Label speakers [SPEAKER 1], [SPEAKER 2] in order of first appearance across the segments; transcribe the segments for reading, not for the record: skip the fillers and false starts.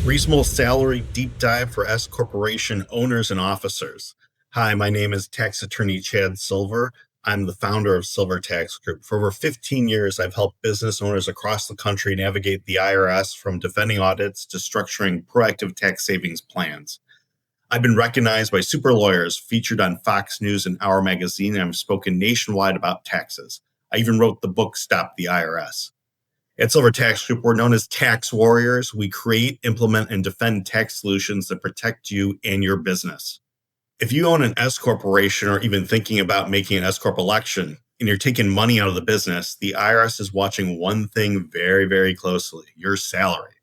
[SPEAKER 1] Reasonable salary deep dive for S Corporation owners and officers. Hi, my name is tax attorney Chad Silver. I'm the founder of Silver Tax Group. For over 15 years, I've helped business owners across the country navigate the IRS from defending audits to structuring proactive tax savings plans. I've been recognized by super lawyers, featured on Fox News and Our Magazine, and I've spoken nationwide about taxes. I even wrote the book Stop the IRS. At Silver Tax Group, we're known as tax warriors. We create, implement, and defend tax solutions that protect you and your business. If you own an S corporation or even thinking about making an S Corp election and you're taking money out of the business, the IRS is watching one thing very, very closely: your salary.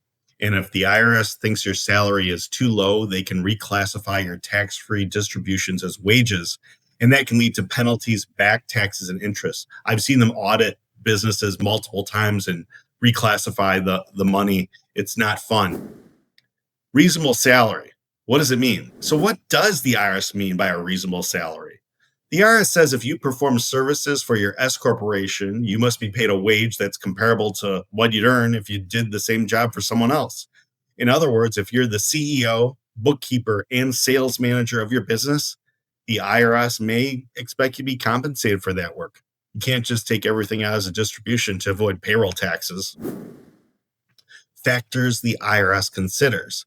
[SPEAKER 1] And if the IRS thinks your salary is too low, they can reclassify your tax-free distributions as wages, and that can lead to penalties, back taxes, and interest. I've seen them audit businesses multiple times and reclassify the money. It's not fun. Reasonable salary. What does it mean? So what does the IRS mean by a reasonable salary? The IRS says if you perform services for your S corporation, you must be paid a wage that's comparable to what you'd earn if you did the same job for someone else. In other words, if you're the CEO, bookkeeper, and sales manager of your business, the IRS may expect you to be compensated for that work. You can't just take everything out as a distribution to avoid payroll taxes. Factors the IRS considers.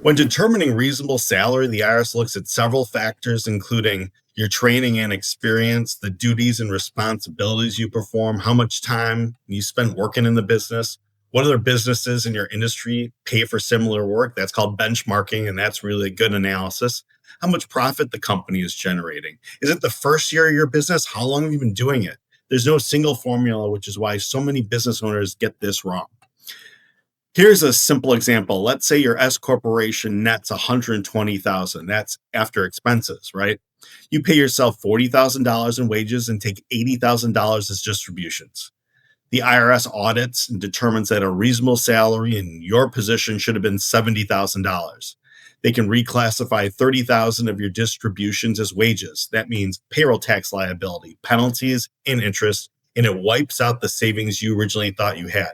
[SPEAKER 1] When determining reasonable salary, the IRS looks at several factors, including your training and experience, the duties and responsibilities you perform, how much time you spend working in the business, what other businesses in your industry pay for similar work. That's called benchmarking, and that's really a good analysis. How much profit the company is generating. Is it the first year of your business? How long have you been doing it? There's no single formula, which is why so many business owners get this wrong. Here's a simple example. Let's say your S corporation nets $120,000. That's after expenses, right? You pay yourself $40,000 in wages and take $80,000 as distributions. The IRS audits and determines that a reasonable salary in your position should have been $70,000. They can reclassify $30,000 of your distributions as wages. That means payroll tax liability, penalties, and interest, and it wipes out the savings you originally thought you had.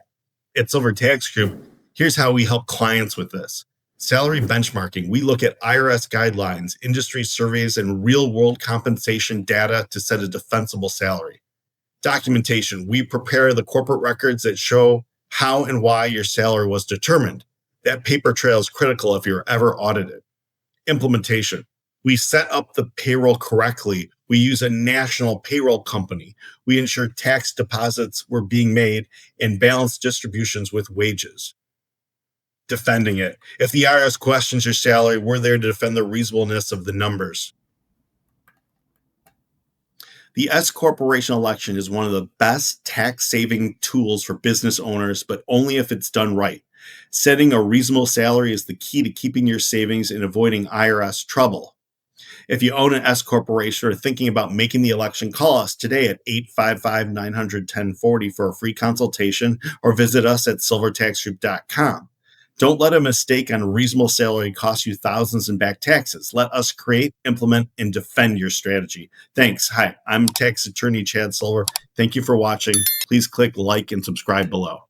[SPEAKER 1] At Silver Tax Group, here's how we help clients with this. Salary benchmarking. We look at IRS guidelines, industry surveys, and real-world compensation data to set a defensible salary. Documentation. We prepare the corporate records that show how and why your salary was determined. That paper trail is critical if you're ever audited. Implementation. We set up the payroll correctly. We use a national payroll company. We ensure tax deposits were being made and balance distributions with wages. Defending it. If the IRS questions your salary, we're there to defend the reasonableness of the numbers. The S corporation election is one of the best tax-saving tools for business owners, but only if it's done right. Setting a reasonable salary is the key to keeping your savings and avoiding IRS trouble. If you own an S corporation or are thinking about making the election, call us today at 855-900-1040 for a free consultation or visit us at silvertaxgroup.com. Don't let a mistake on a reasonable salary cost you thousands in back taxes. Let us create, implement, and defend your strategy. Thanks. Hi, I'm tax attorney Chad Silver. Thank you for watching. Please click like and subscribe below.